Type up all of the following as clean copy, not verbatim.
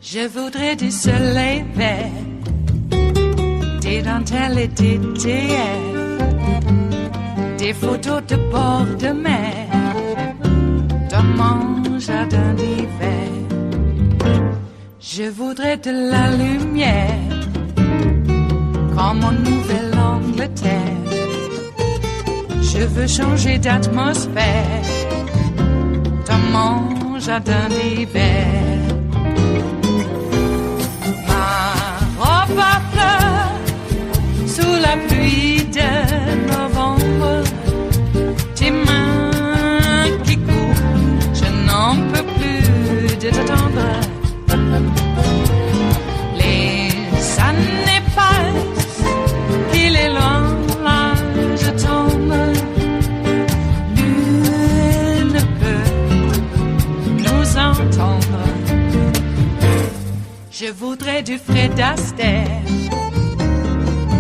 Je voudrais du soleil vert, des dentelles et des théières, des photos de bord de mer, dans mon jardin d'hiver. Je voudrais de la lumière, comme en Nouvelle-Angleterre. Je veux changer d'atmosphère, dans mon jardin d'hiver. Ma fleur sous la pluie de novembre, tes mains qui courent, je n'en peux plus de t'attendre. Les années passent, il est loin, là je tombe. Nul ne peut nous entendre. Je voudrais du Fred Astaire,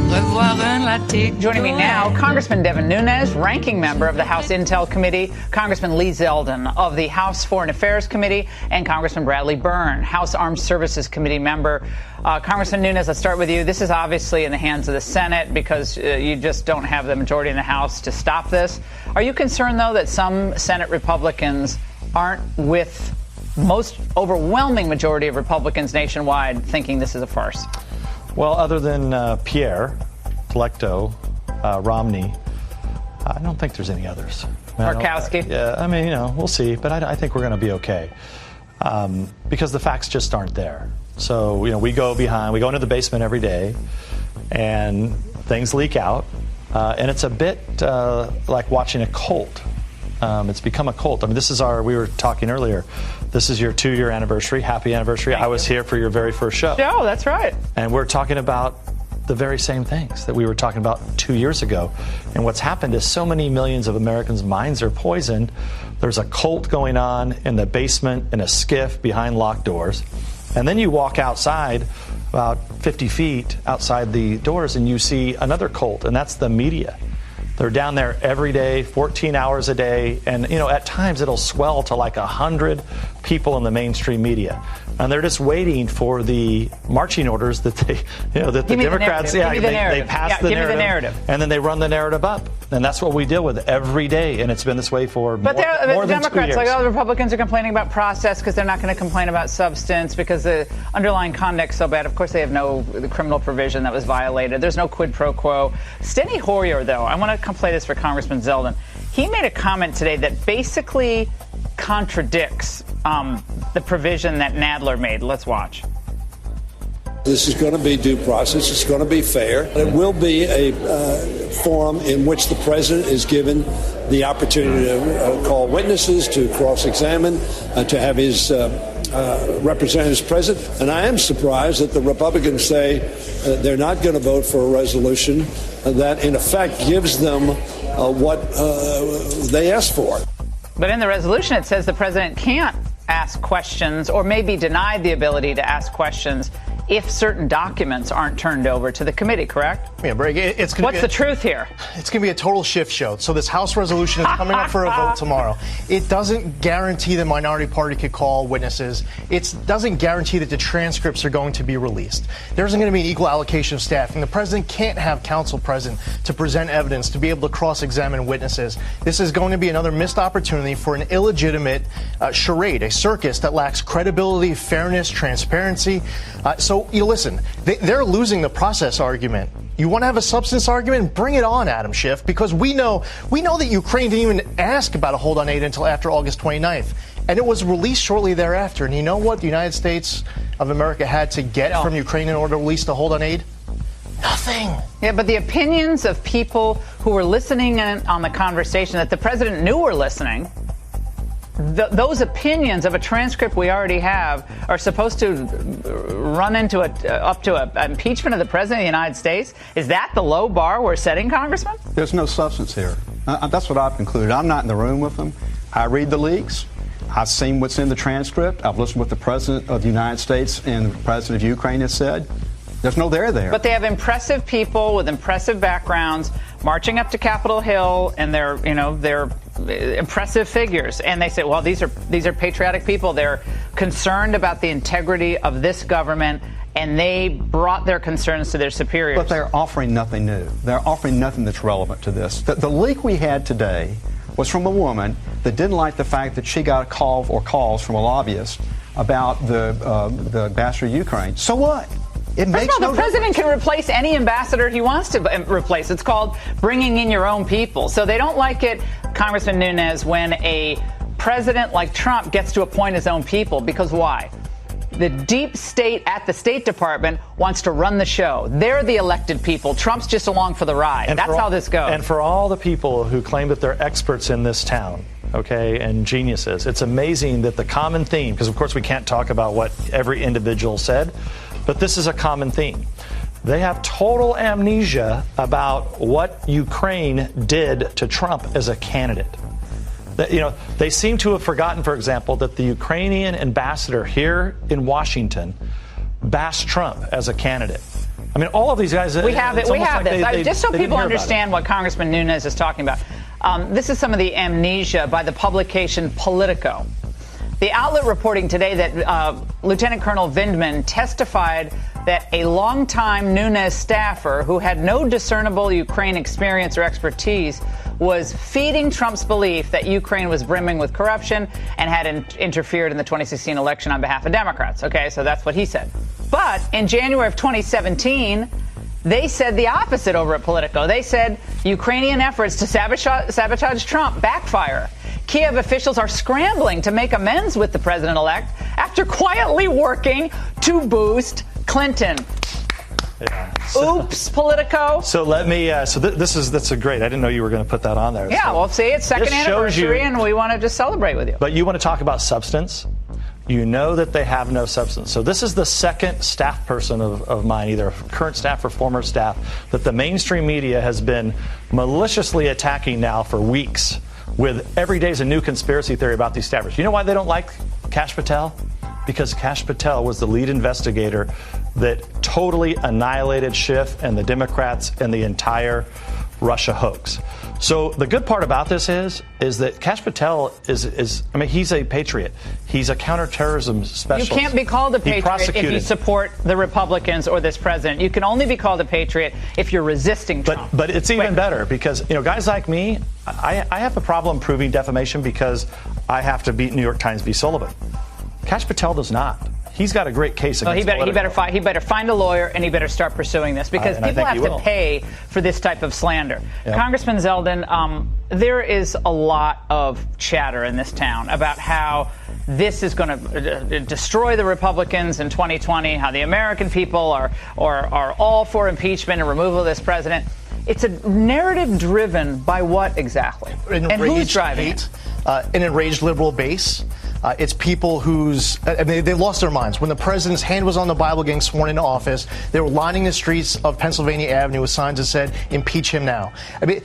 revoir un latte. Joining me now, Congressman Devin Nunes, ranking member of the House Intel Committee, Congressman Lee Zeldin of the House Foreign Affairs Committee, and Congressman Bradley Byrne, House Armed Services Committee member. Congressman Nunes, let's start with you. This is obviously in the hands of the Senate because you just don't have the majority in the House to stop this. Are you concerned, though, that some Senate Republicans aren't with most overwhelming majority of Republicans nationwide thinking this is a farce? Well, other than Pierre, Delecto, Romney, I don't think there's any others. Murkowski? Yeah, I mean, we'll see, but I think we're going to be okay because the facts just aren't there. So, we go into the basement every day and things leak out, and it's a bit like watching a cult. It's become a cult. I mean, we were talking earlier, this is your 2-year anniversary. Happy anniversary. I was here for your very first show. Oh, that's right. And we're talking about the very same things that we were talking about 2 years ago. And what's happened is so many millions of Americans' minds are poisoned. There's a cult going on in the basement in a skiff behind locked doors. And then you walk outside about 50 feet outside the doors and you see another cult, and that's the media. They're down there every day, 14 hours a day, and at times it'll swell to like 100 people in the mainstream media, and they're just waiting for the marching orders that they, that the Democrats, they pass the narrative, and then they run the narrative up, and that's what we deal with every day, and it's been this way for more than 2 years. But the Democrats, like all the Republicans, are complaining about process because they're not going to complain about substance because the underlying conduct's so bad. Of course, they have the criminal provision that was violated. There's no quid pro quo. Steny Hoyer, though, I want to play this for Congressman Zeldin. He made a comment today that basically contradicts the provision that Nadler made. Let's watch. This is going to be due process. It's going to be fair. It will be a forum in which the president is given the opportunity to call witnesses, to cross-examine, to have his representatives present. And I am surprised that the Republicans say they're not going to vote for a resolution that, in effect, gives them what they asked for. But in the resolution, it says the president can't ask questions or may be denied the ability to ask questions if certain documents aren't turned over to the committee, correct? Yeah, Brig, it's going to What's the truth here? It's going to be a total shift show. So this House resolution is coming up for a vote tomorrow. It doesn't guarantee the minority party could call witnesses. It doesn't guarantee that the transcripts are going to be released. There isn't going to be an equal allocation of staffing. The president can't have counsel present to present evidence, to be able to cross-examine witnesses. This is going to be another missed opportunity for an illegitimate charade, a circus that lacks credibility, fairness, transparency. So you listen, they're losing the process argument. You want to have a substance argument? Bring it on, Adam Schiff, because we know that Ukraine didn't even ask about a hold on aid until after August 29th. And it was released shortly thereafter. And you know what the United States of America had to get from Ukraine in order to release the hold on aid? Nothing. Yeah, but the opinions of people who were listening in on the conversation that the president knew were listening, those opinions of a transcript we already have are supposed to run into up to an impeachment of the president of the United States? Is that the low bar we're setting, Congressman? There's no substance here. That's what I've concluded. I'm not in the room with them. I read the leaks. I've seen what's in the transcript. I've listened to what the President of the United States and the President of Ukraine has said. There's no there. But they have impressive people with impressive backgrounds marching up to Capitol Hill, and they're impressive figures. And they say, well, these are patriotic people. They're concerned about the integrity of this government, and they brought their concerns to their superiors. But they're offering nothing new. They're offering nothing that's relevant to this. The leak we had today was from a woman that didn't like the fact that she got a call or calls from a lobbyist about the ambassador of Ukraine. So what? It makes First of all, no the president difference. can replace any ambassador he wants to replace. It's called bringing in your own people. So they don't like it, Congressman Nunes, when a president like Trump gets to appoint his own people. Because why? The deep state at the State Department wants to run the show. They're the elected people. Trump's just along for the ride. That's how this goes. And for all the people who claim that they're experts in this town, okay, and geniuses, it's amazing that the common theme, because of course we can't talk about what every individual said, but this is a common theme. They have total amnesia about what Ukraine did to Trump as a candidate. They seem to have forgotten, for example, that the Ukrainian ambassador here in Washington bashed Trump as a candidate. I mean, all of these guys. We have it. We have this. Just so people understand what Congressman Nunes is talking about. This is some of the amnesia by the publication Politico. The outlet reporting today that Lieutenant Colonel Vindman testified that a longtime Nunes staffer who had no discernible Ukraine experience or expertise was feeding Trump's belief that Ukraine was brimming with corruption and had interfered in the 2016 election on behalf of Democrats. Okay, so that's what he said. But in January of 2017, they said the opposite over at Politico. They said Ukrainian efforts to sabotage Trump backfire. Kiev officials are scrambling to make amends with the president-elect after quietly working to boost Clinton. Yeah. Oops, Politico. So let me. That's a great. I didn't know you were going to put that on there. Yeah, so well, see, it's second anniversary, and we want to just celebrate with you. But you want to talk about substance? You know that they have no substance. So this is the second staff person of mine, either current staff or former staff, that the mainstream media has been maliciously attacking now for weeks with every day's a new conspiracy theory about these staffers. You know why they don't like Kash Patel? Because Kash Patel was the lead investigator that totally annihilated Schiff and the Democrats and the entire Russia hoax. So the good part about this is that Kash Patel is I mean, he's a patriot. He's a counterterrorism specialist. You can't be called a patriot if you support the Republicans or this president. You can only be called a patriot if you're resisting Trump. But it's even better because, guys like me, I have a problem proving defamation because I have to beat New York Times v. Sullivan. Kash Patel does not. He's got a great case against Politico. He better find a lawyer and he better start pursuing this because people have to pay for this type of slander. Yep. Congressman Zeldin, there is a lot of chatter in this town about how this is going to destroy the Republicans in 2020, how the American people are all for impeachment and removal of this president. It's a narrative driven by what exactly? And who's driving it? An enraged liberal base. It's people they lost their minds. When the president's hand was on the Bible getting sworn into office, they were lining the streets of Pennsylvania Avenue with signs that said, impeach him now. I mean,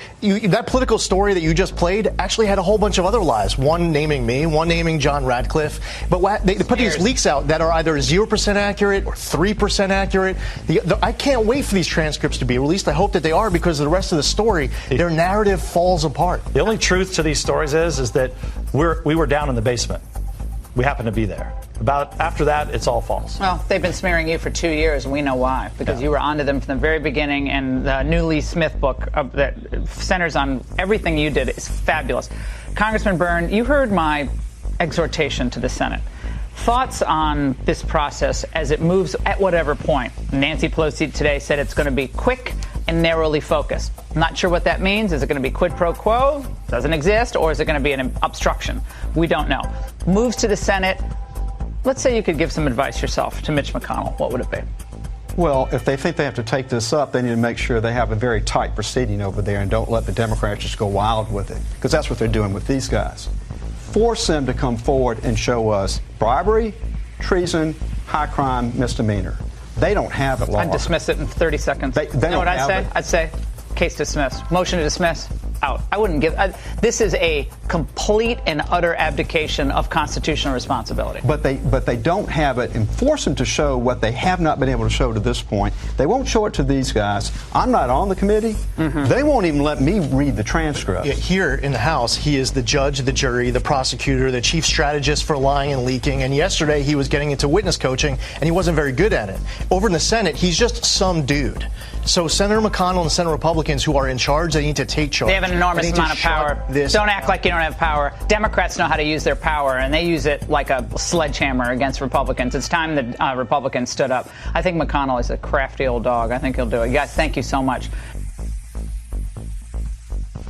that political story that you just played actually had a whole bunch of other lies. One naming me, one naming John Radcliffe. But they put these leaks out that are either 0% accurate or 3% accurate. I can't wait for these transcripts to be released. I hope that they are because the rest of the story, their narrative falls apart. The only truth to these stories is that we were down in the basement. We happen to be there. After that, it's all false. Well, they've been smearing you for 2 years, and we know why. Because you were onto them from the very beginning, and the new Lee Smith book that centers on everything you did is fabulous. Congressman Byrne, you heard my exhortation to the Senate. Thoughts on this process as it moves at whatever point? Nancy Pelosi today said it's going to be quick and narrowly focused. I'm not sure what that means. Is it going to be quid pro quo? Doesn't exist. Or is it going to be an obstruction? We don't know. Moves to the Senate. Let's say you could give some advice yourself to Mitch McConnell. What would it be? Well, if they think they have to take this up, they need to make sure they have a very tight proceeding over there and don't let the Democrats just go wild with it, because that's what they're doing with these guys. Force them to come forward and show us bribery, treason, high crime, misdemeanor. They don't have it, Law. I'd dismiss it in 30 seconds. They you know what I'd say? It. I'd say case dismissed. Motion to dismiss. out. I wouldn't give. This is a complete and utter abdication of constitutional responsibility. But they don't have it and force them to show what they have not been able to show to this point. They won't show it to these guys. I'm not on the committee. Mm-hmm. They won't even let me read the transcript. Here in the House, he is the judge, the jury, the prosecutor, the chief strategist for lying and leaking. And yesterday he was getting into witness coaching, and he wasn't very good at it. Over in the Senate, he's just some dude. So Senator McConnell and Senate Republicans who are in charge, they need to take charge. They have an enormous amount of power. Don't act like you don't have power. Democrats know how to use their power, and they use it like a sledgehammer against Republicans. It's time the Republicans stood up. I think McConnell is a crafty old dog. I think he'll do it. Guys, thank you so much.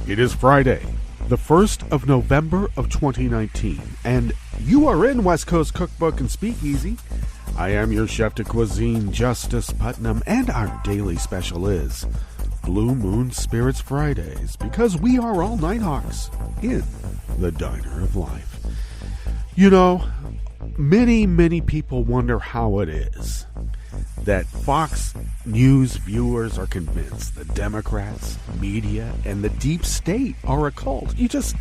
It is Friday, the 1st of November of 2019, and you are in West Coast Cookbook and Speakeasy. I am your chef de cuisine, Justice Putnam, and our daily special is Blue Moon Spirits Fridays, because we are all Nighthawks in the Diner of Life. You know, many people wonder how it is that Fox News viewers are convinced the Democrats, media, and the deep state are a cult. You just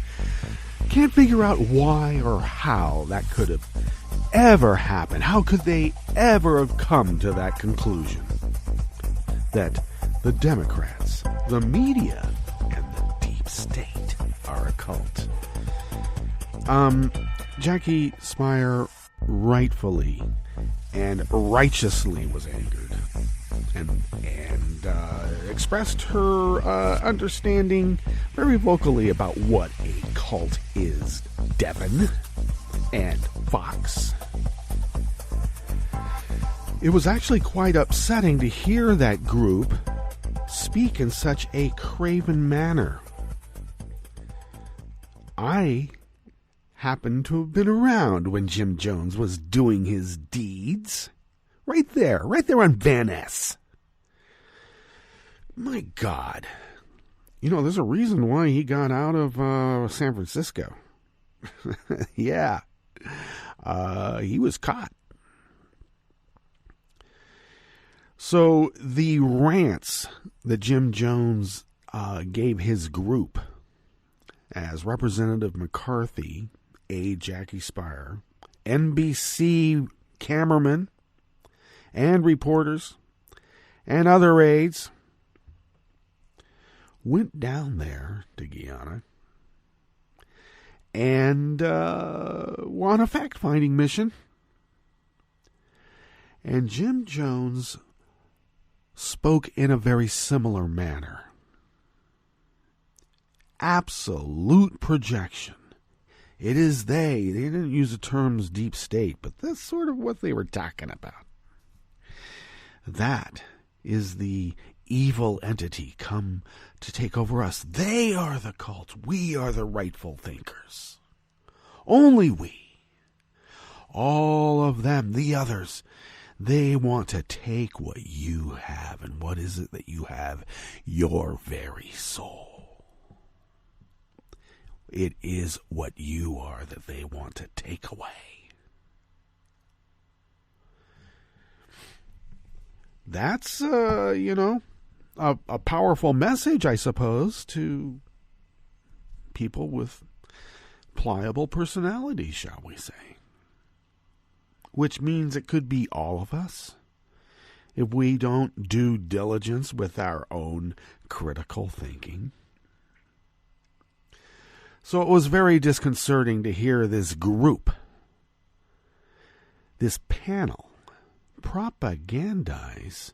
can't figure out why or how that could have ever happened. How could they ever have come to that conclusion? That the Democrats, the media, and the deep state are a cult. Jackie Speier rightfully and righteously was angered and expressed her understanding very vocally about what a cult is, Devin and Fox. It was actually quite upsetting to hear that group speak in such a craven manner. I happened to have been around when Jim Jones was doing his deeds. Right there on Van Ness. My God. You know, there's a reason why he got out of San Francisco. Yeah. He was caught. So the rants that Jim Jones gave his group as Representative McCarthy, aide Jackie Speier, NBC cameramen and reporters and other aides went down there to Guyana and were on a fact-finding mission. And Jim Jones spoke in a very similar manner. Absolute projection. It is they didn't use the terms deep state, but that's sort of what they were talking about. That is the evil entity come to take over us. They are the cult. We are the rightful thinkers. Only we. All of them, the others, they want to take what you have. And what is it that you have? Your very soul. It is what you are that they want to take away. That's, a powerful message, I suppose, to people with pliable personalities, shall we say. Which means it could be all of us if we don't do diligence with our own critical thinking. So it was very disconcerting to hear this group, this panel, propagandize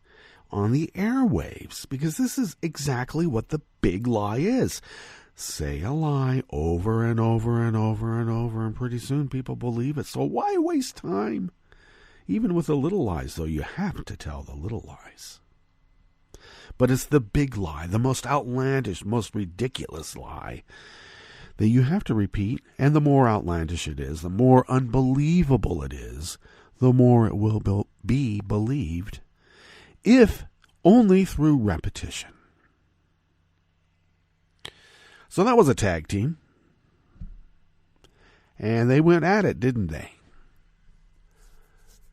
on the airwaves, because this is exactly what the big lie is. Say a lie over and over and over and over, and pretty soon people believe it. So why waste time? Even with the little lies, though, you have to tell the little lies. But it's the big lie, the most outlandish, most ridiculous lie that you have to repeat. And the more outlandish it is, the more unbelievable it is, the more it will be believed, if only through repetition. So that was a tag team. And they went at it, didn't they?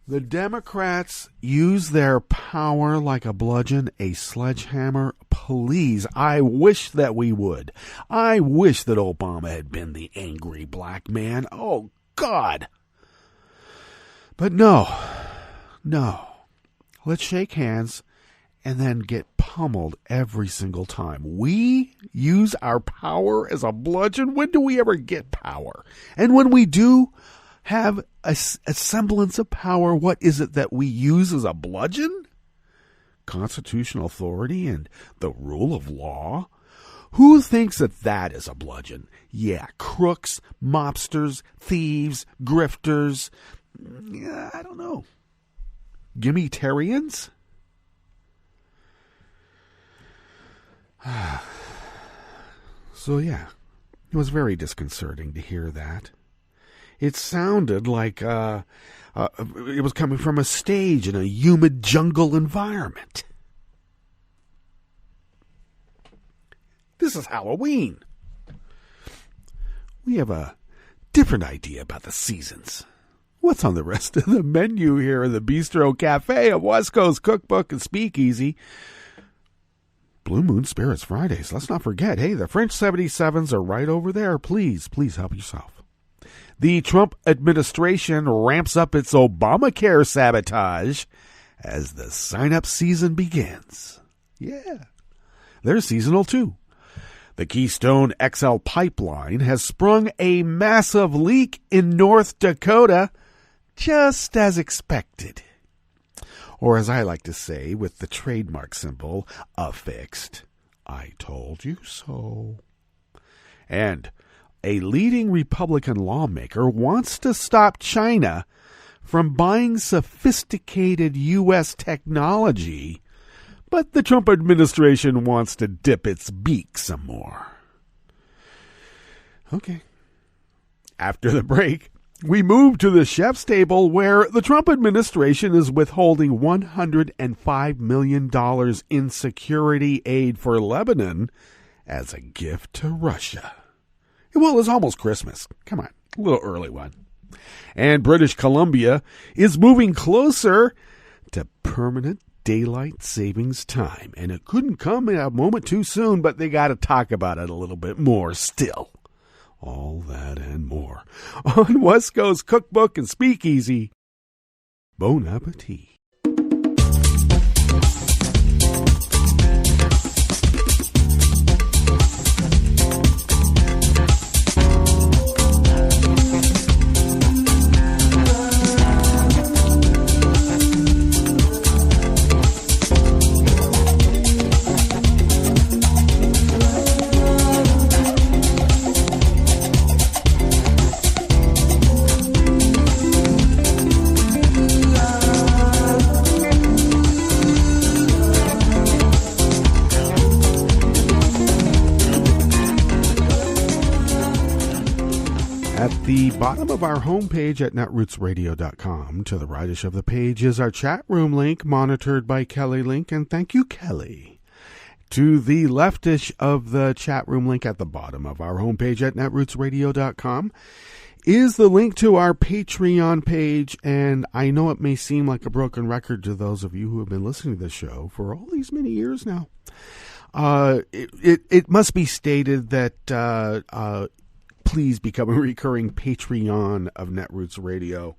The Democrats use their power like a bludgeon, a sledgehammer, please, I wish that we would. I wish that Obama had been the angry black man. Oh, God. But no. Let's shake hands and then get pummeled every single time. We use our power as a bludgeon. When do we ever get power? And when we do have a semblance of power, what is it that we use as a bludgeon? Constitutional authority and the rule of law? Who thinks that is a bludgeon? Yeah, crooks, mobsters, thieves, grifters. Yeah, I don't know. Gimmitarians? So yeah, it was very disconcerting to hear that. It sounded like it was coming from a stage in a humid jungle environment. This is Halloween. We have a different idea about the seasons. What's on the rest of the menu here in the Bistro Cafe of West Coast Cookbook and Speakeasy? Blue Moon Spirits Fridays. Let's not forget, hey, the French 77s are right over there. Please help yourself. The Trump administration ramps up its Obamacare sabotage as the sign-up season begins. Yeah, they're seasonal too. The Keystone XL pipeline has sprung a massive leak in North Dakota, just as expected. Or as I like to say, with the trademark symbol affixed, I told you so. And a leading Republican lawmaker wants to stop China from buying sophisticated U.S. technology, but the Trump administration wants to dip its beak some more. Okay. After the break, we move to the chef's table where the Trump administration is withholding $105 million in security aid for Lebanon as a gift to Russia. Well, it's almost Christmas. Come on, a little early one. And British Columbia is moving closer to permanent daylight savings time. And it couldn't come in a moment too soon, but they got to talk about it a little bit more still. All that and more on West Coast Cookbook and Speakeasy. Bon appetit. At the bottom of our homepage at netrootsradio.com, to the rightish of the page is our chat room link, monitored by Kelly Link, and thank you, Kelly. To the leftish of the chat room link at the bottom of our homepage at netrootsradio.com is the link to our Patreon page, and I know it may seem like a broken record to those of you who have been listening to this show for all these many years now. It must be stated that please become a recurring Patreon of Netroots Radio.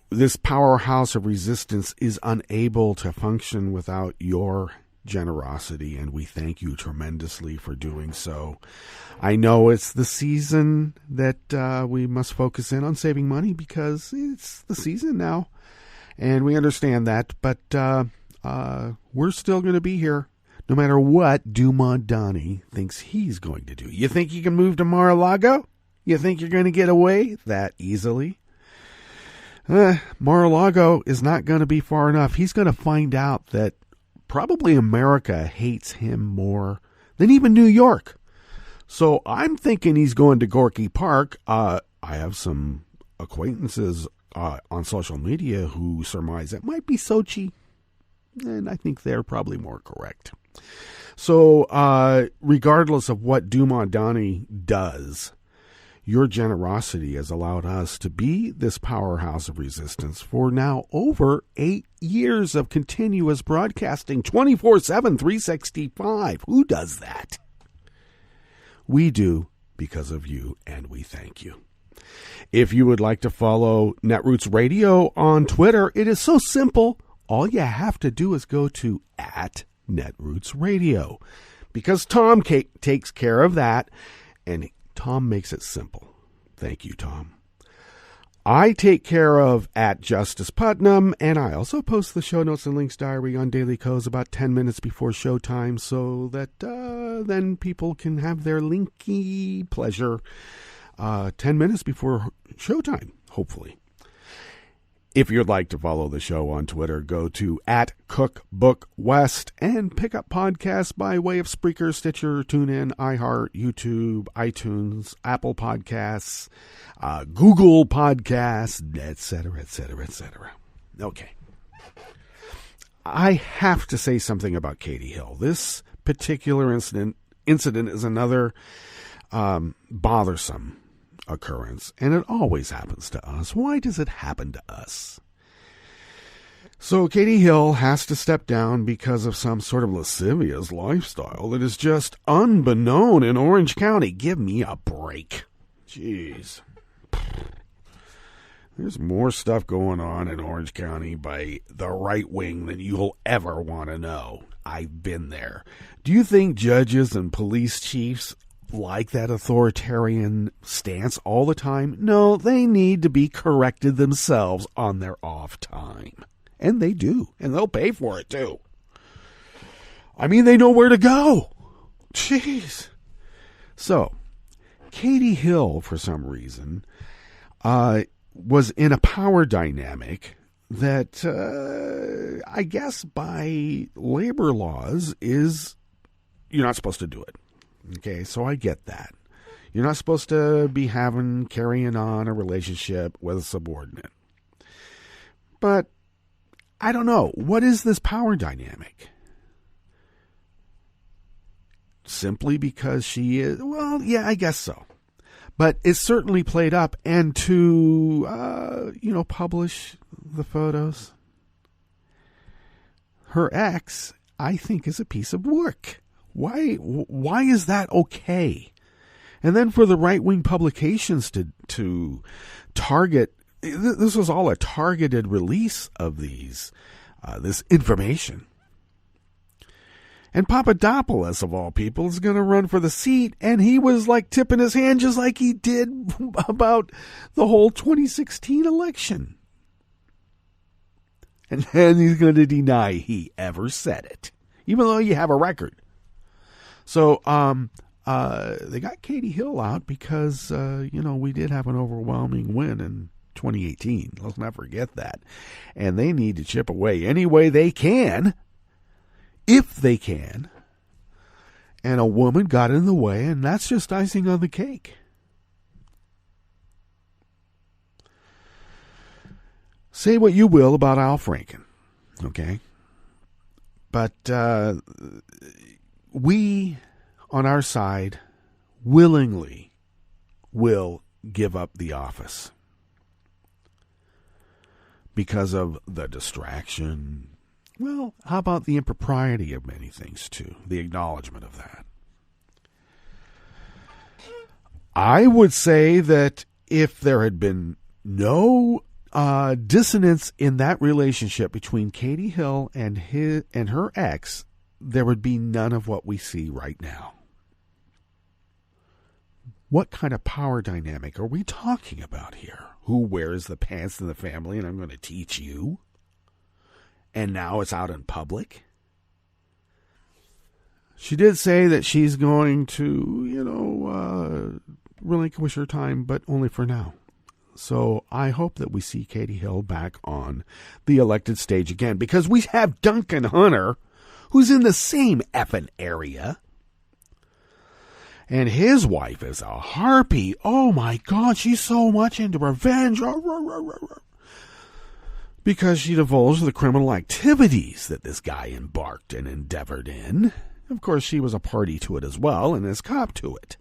This powerhouse of resistance is unable to function without your generosity, and we thank you tremendously for doing so. I know it's the season that we must focus in on saving money because it's the season now, and we understand that, but we're still going to be here. No matter what Dumont-Donnie thinks he's going to do. You think you can move to Mar-a-Lago? You think you're going to get away that easily? Mar-a-Lago is not going to be far enough. He's going to find out that probably America hates him more than even New York. So I'm thinking he's going to Gorky Park. I have some acquaintances on social media who surmise it might be Sochi. And I think they're probably more correct. So, regardless of what Dumont-Donnie does, Your generosity has allowed us to be this powerhouse of resistance for now over 8 years of continuous broadcasting 24/7, 365. Who does that? We do because of you, and we thank you. If you would like to follow Netroots Radio on Twitter, it is so simple. All you have to do is go to @Netroots Radio, because Tom takes care of that, and Tom makes it simple. Thank you, Tom. I take care of @Justice Putnam, and I also post the show notes and links diary on Daily Kos about 10 minutes before showtime, so that then people can have their linky pleasure 10 minutes before showtime, hopefully. If you'd like to follow the show on Twitter, go to @CookbookWest and pick up podcasts by way of Spreaker, Stitcher, TuneIn, iHeart, YouTube, iTunes, Apple Podcasts, Google Podcasts, etc., etc., etc. Okay. I have to say something about Katie Hill. This particular incident is another bothersome occurrence, and it always happens to us. Why does it happen to us? So Katie Hill has to step down because of some sort of lascivious lifestyle that is just unbeknown in Orange County. Give me a break. Jeez. There's more stuff going on in Orange County by the right wing than you'll ever want to know. I've been there. Do you think judges and police chiefs like that authoritarian stance all the time? No, they need to be corrected themselves on their off time. And they do. And they'll pay for it, too. I mean, they know where to go. Jeez. So, Katie Hill, for some reason, was in a power dynamic that, I guess by labor laws, is you're not supposed to do it. Okay, so I get that. You're not supposed to be carrying on a relationship with a subordinate. But I don't know. What is this power dynamic? Simply because she is, well, yeah, I guess so. But it's certainly played up, and to, publish the photos. Her ex, I think, is a piece of work. Why is that okay? And then for the right-wing publications to target, this was all a targeted release of this information. And Papadopoulos, of all people, is going to run for the seat, and he was like tipping his hand just like he did about the whole 2016 election. And then he's going to deny he ever said it, even though you have a record. So they got Katie Hill out because, we did have an overwhelming win in 2018. Let's not forget that. And they need to chip away any way they can, if they can. And a woman got in the way, and that's just icing on the cake. Say what you will about Al Franken, okay? But we, on our side, willingly will give up the office because of the distraction. Well, how about the impropriety of many things, too? The acknowledgement of that. I would say that if there had been no dissonance in that relationship between Katie Hill and her ex, there would be none of what we see right now. What kind of power dynamic are we talking about here? Who wears the pants in the family, and I'm going to teach you? And now it's out in public? She did say that she's going to, relinquish her time, but only for now. So I hope that we see Katie Hill back on the elected stage again, because we have Duncan Hunter, who's in the same effing area. And his wife is a harpy. Oh my God, she's so much into revenge. Because she divulged the criminal activities that this guy embarked and endeavored in. Of course, she was a party to it as well and is cop to it.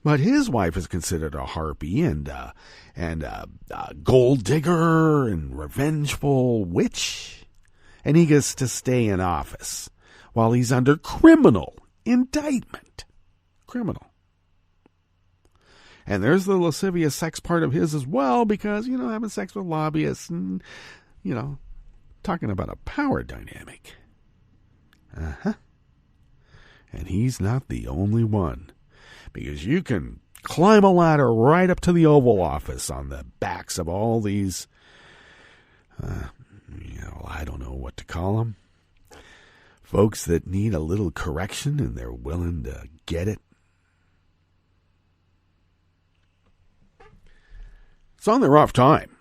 But his wife is considered a harpy and a gold digger and revengeful witch. And he gets to stay in office while he's under criminal indictment. Criminal. And there's the lascivious sex part of his as well, because, having sex with lobbyists and, talking about a power dynamic. And he's not the only one, because you can climb a ladder right up to the Oval Office on the backs of all these, I don't know what to call them, folks that need a little correction and they're willing to get it. It's on their rough time.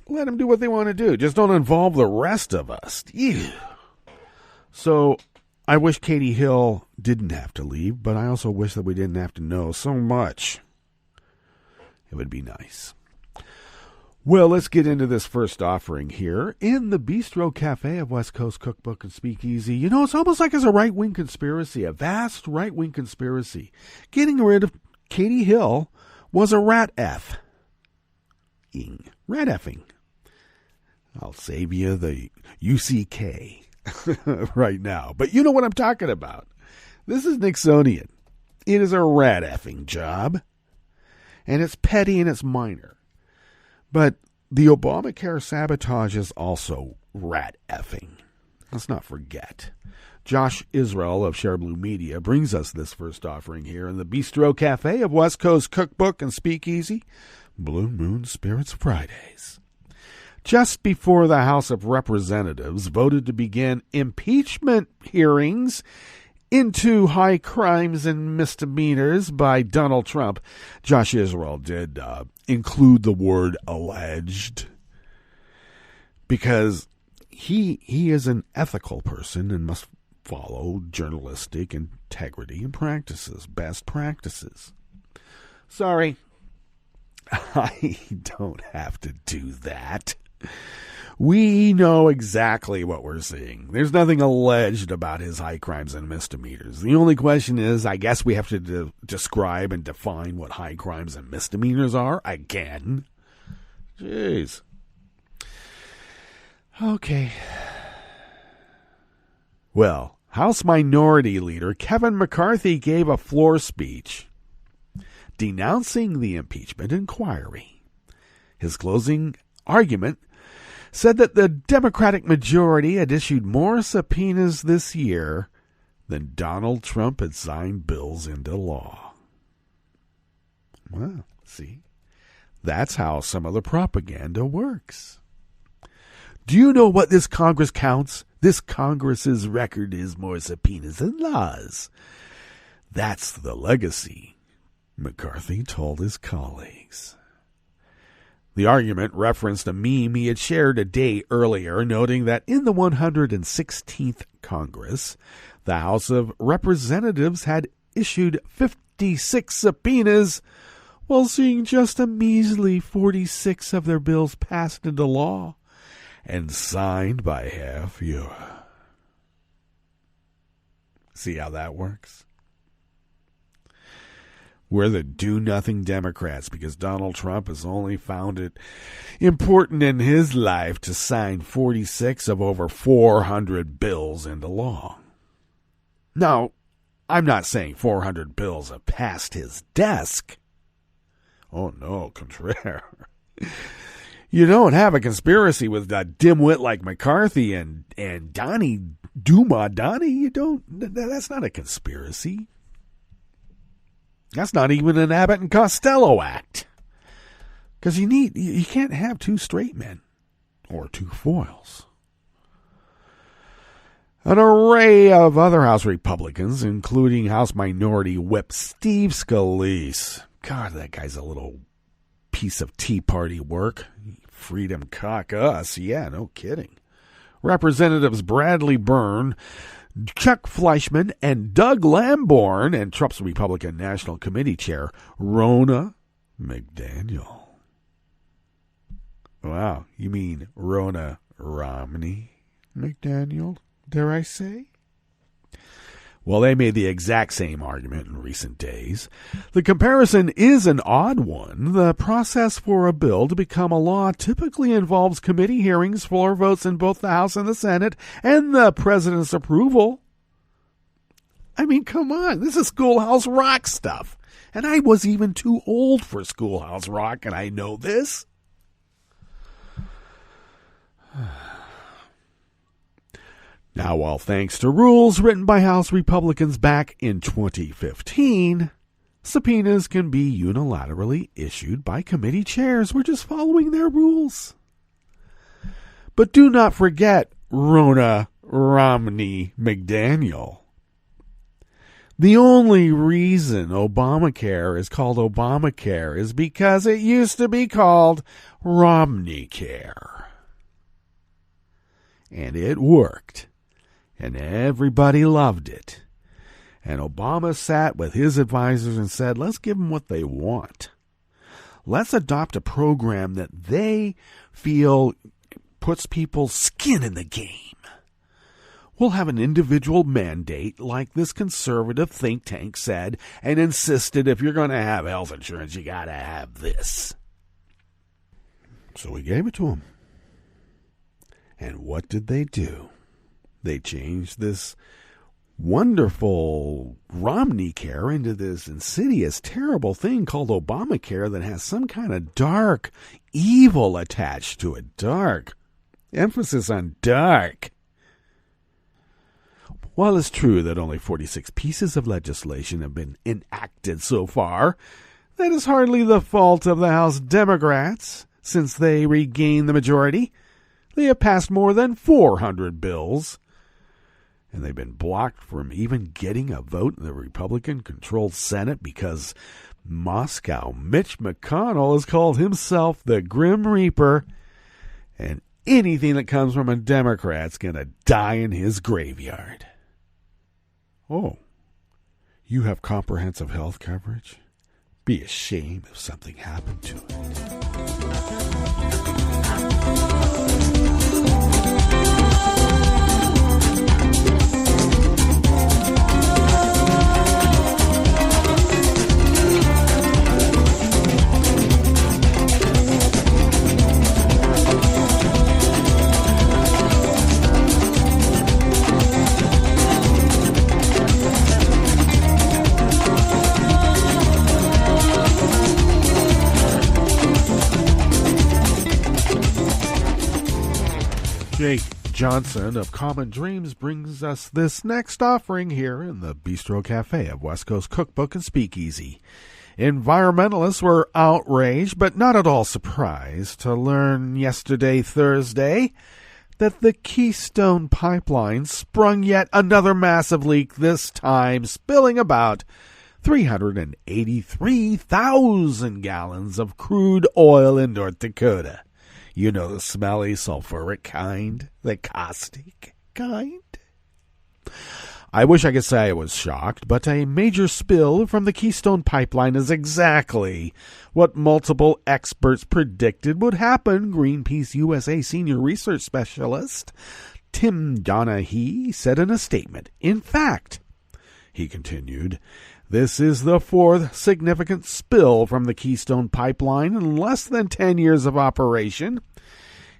Let them do what they want to do. Just don't involve the rest of us. Ew. So I wish Katie Hill didn't have to leave, but I also wish that we didn't have to know so much. It would be nice. Well, let's get into this first offering here in the Bistro Cafe of West Coast Cookbook and Speakeasy. It's almost like it's a right-wing conspiracy, a vast right-wing conspiracy. Getting rid of Katie Hill was a rat-F. Rat-effing. I'll save you the UCK right now. But you know what I'm talking about. This is Nixonian. It is a rat-effing job. And it's petty and it's minor. But the Obamacare sabotage is also rat-effing. Let's not forget. Josh Israel of Share Blue Media brings us this first offering here in the Bistro Cafe of West Coast Cookbook and Speakeasy. Blue Moon Spirits Fridays. Just before the House of Representatives voted to begin impeachment hearings into high crimes and misdemeanors by Donald Trump, Josh Israel did include the word alleged, because he is an ethical person and must follow journalistic integrity and practices, best practices. Sorry, I don't have to do that. We know exactly what we're seeing. There's nothing alleged about his high crimes and misdemeanors. The only question is, I guess we have to describe and define what high crimes and misdemeanors are again. Jeez. Okay. Well, House Minority Leader Kevin McCarthy gave a floor speech denouncing the impeachment inquiry. His closing argument said that the Democratic majority had issued more subpoenas this year than Donald Trump had signed bills into law. Well, see, that's how some of the propaganda works. Do you know what this Congress counts? This Congress's record is more subpoenas than laws. That's the legacy, McCarthy told his colleagues. The argument referenced a meme he had shared a day earlier, noting that in the 116th Congress, the House of Representatives had issued 56 subpoenas, while seeing just a measly 46 of their bills passed into law and signed by half fewer. See how that works? We're the do-nothing Democrats because Donald Trump has only found it important in his life to sign 46 of over 400 bills into law. Now, I'm not saying 400 bills have passed his desk. Oh, no, contraire. You don't have a conspiracy with a dimwit like McCarthy and Donnie Donnie. You don't. That's not a conspiracy. That's not even an Abbott and Costello act. Because you can't have two straight men or two foils. An array of other House Republicans, including House Minority Whip Steve Scalise. God, that guy's a little piece of Tea Party work. Freedom cock us. Yeah, no kidding. Representatives Bradley Byrne, Chuck Fleischman, and Doug Lamborn, and Trump's Republican National Committee Chair, Ronna McDaniel. Wow, you mean Ronna Romney McDaniel, dare I say? Well, they made the exact same argument in recent days. The comparison is an odd one. The process for a bill to become a law typically involves committee hearings, floor votes in both the House and the Senate, and the president's approval. I mean, come on. This is Schoolhouse Rock stuff. And I was even too old for Schoolhouse Rock, and I know this. Now, while thanks to rules written by House Republicans back in 2015, subpoenas can be unilaterally issued by committee chairs. We're just following their rules. But do not forget Ronna Romney McDaniel. The only reason Obamacare is called Obamacare is because it used to be called Romneycare. And it worked. And everybody loved it. And Obama sat with his advisors and said, let's give them what they want. Let's adopt a program that they feel puts people's skin in the game. We'll have an individual mandate like this conservative think tank said and insisted if you're going to have health insurance, you got to have this. So we gave it to them. And what did they do? They changed this wonderful Romneycare into this insidious, terrible thing called Obamacare that has some kind of dark evil attached to it. Dark. Emphasis on dark. While it's true that only 46 pieces of legislation have been enacted so far, that is hardly the fault of the House Democrats. Since they regained the majority, they have passed more than 400 bills. And they've been blocked from even getting a vote in the Republican-controlled Senate because Moscow Mitch McConnell has called himself the Grim Reaper, and anything that comes from a Democrat's going to die in his graveyard. Oh, you have comprehensive health coverage? Be ashamed if something happened to it. Jake Johnson of Common Dreams brings us this next offering here in the Bistro Cafe of West Coast Cookbook and Speakeasy. Environmentalists were outraged, but not at all surprised, to learn yesterday, Thursday, that the Keystone Pipeline sprung yet another massive leak, this time spilling about 383,000 gallons of crude oil in North Dakota. You know, the smelly, sulfuric kind, the caustic kind. I wish I could say I was shocked, but a major spill from the Keystone Pipeline is exactly what multiple experts predicted would happen. Greenpeace USA Senior Research Specialist Tim Donahue said in a statement, "In fact," he continued, "this is the fourth significant spill from the Keystone Pipeline in less than 10 years of operation.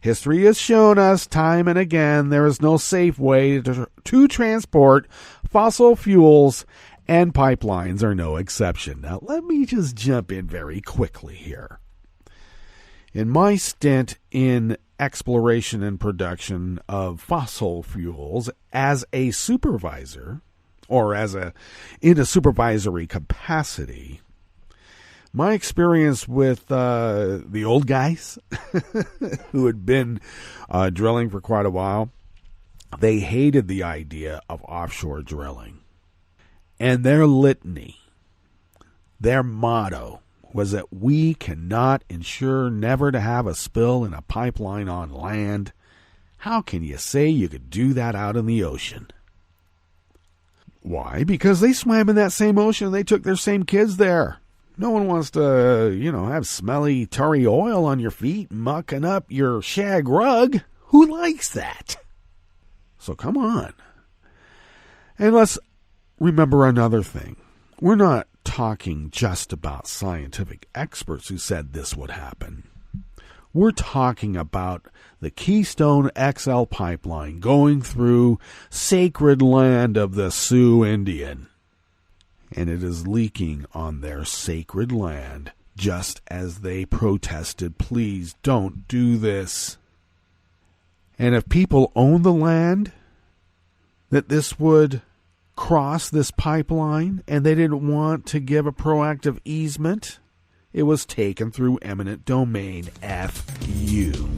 History has shown us time and again there is no safe way to transport fossil fuels, and pipelines are no exception." Now, let me just jump in very quickly here. In my stint in exploration and production of fossil fuels as a supervisor, or in a supervisory capacity, my experience with the old guys who had been drilling for quite a while, they hated the idea of offshore drilling. And their litany, their motto, was that we cannot ensure never to have a spill in a pipeline on land. How can you say you could do that out in the ocean? Why? Because they swam in that same ocean. They took their same kids there. No one wants to, have smelly, tarry oil on your feet mucking up your shag rug. Who likes that? So come on. And let's remember another thing. We're not talking just about scientific experts who said this would happen. We're talking about the Keystone XL pipeline going through sacred land of the Sioux Indian. And it is leaking on their sacred land, just as they protested, please don't do this. And if people own the land that this would cross, this pipeline, and they didn't want to give a proactive easement, it was taken through eminent domain. F you.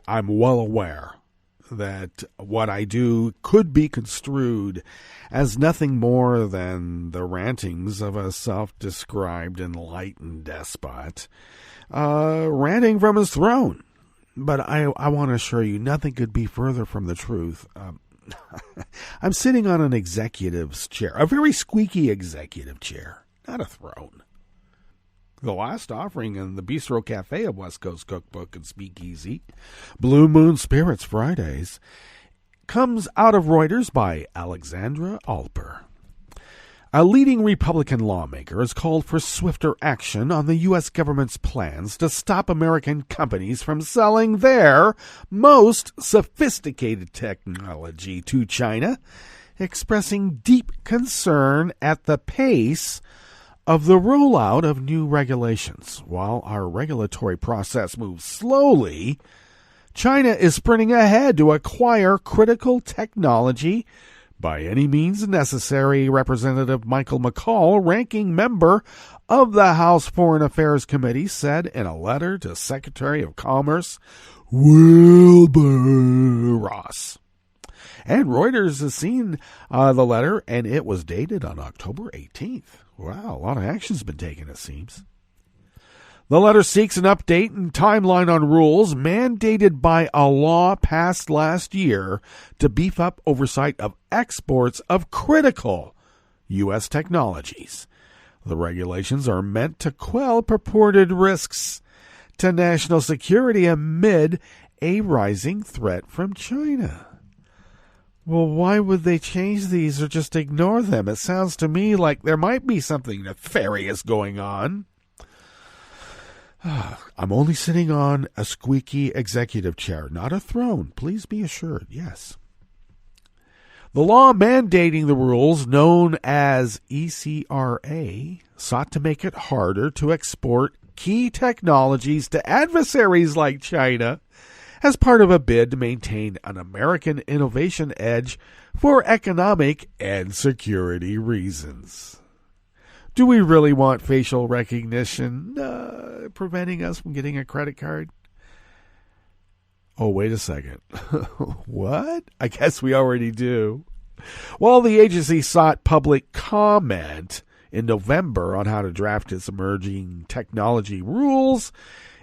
I'm well aware that what I do could be construed as nothing more than the rantings of a self-described enlightened despot ranting from his throne. But I want to assure you, nothing could be further from the truth. I'm sitting on an executive's chair, a very squeaky executive chair, not a throne. The last offering in the Bistro Cafe of West Coast Cookbook and Speakeasy, Blue Moon Spirits Fridays, comes out of Reuters by Alexandra Alper. A leading Republican lawmaker has called for swifter action on the U.S. government's plans to stop American companies from selling their most sophisticated technology to China, expressing deep concern at the pace of the rollout of new regulations. While our regulatory process moves slowly, China is sprinting ahead to acquire critical technology by any means necessary, Representative Michael McCall, ranking member of the House Foreign Affairs Committee, said in a letter to Secretary of Commerce Wilbur Ross. And Reuters has seen the letter, and it was dated on October 18th. Wow, a lot of action's been taken, it seems. The letter seeks an update and timeline on rules mandated by a law passed last year to beef up oversight of exports of critical U.S. technologies. The regulations are meant to quell purported risks to national security amid a rising threat from China. Well, why would they change these or just ignore them? It sounds to me like there might be something nefarious going on. I'm only sitting on a squeaky executive chair, not a throne. Please be assured, yes. The law mandating the rules, known as ECRA, sought to make it harder to export key technologies to adversaries like China as part of a bid to maintain an American innovation edge for economic and security reasons. Do we really want facial recognition preventing us from getting a credit card? Oh, wait a second. What? I guess we already do. While the agency sought public comment in November on how to draft its emerging technology rules,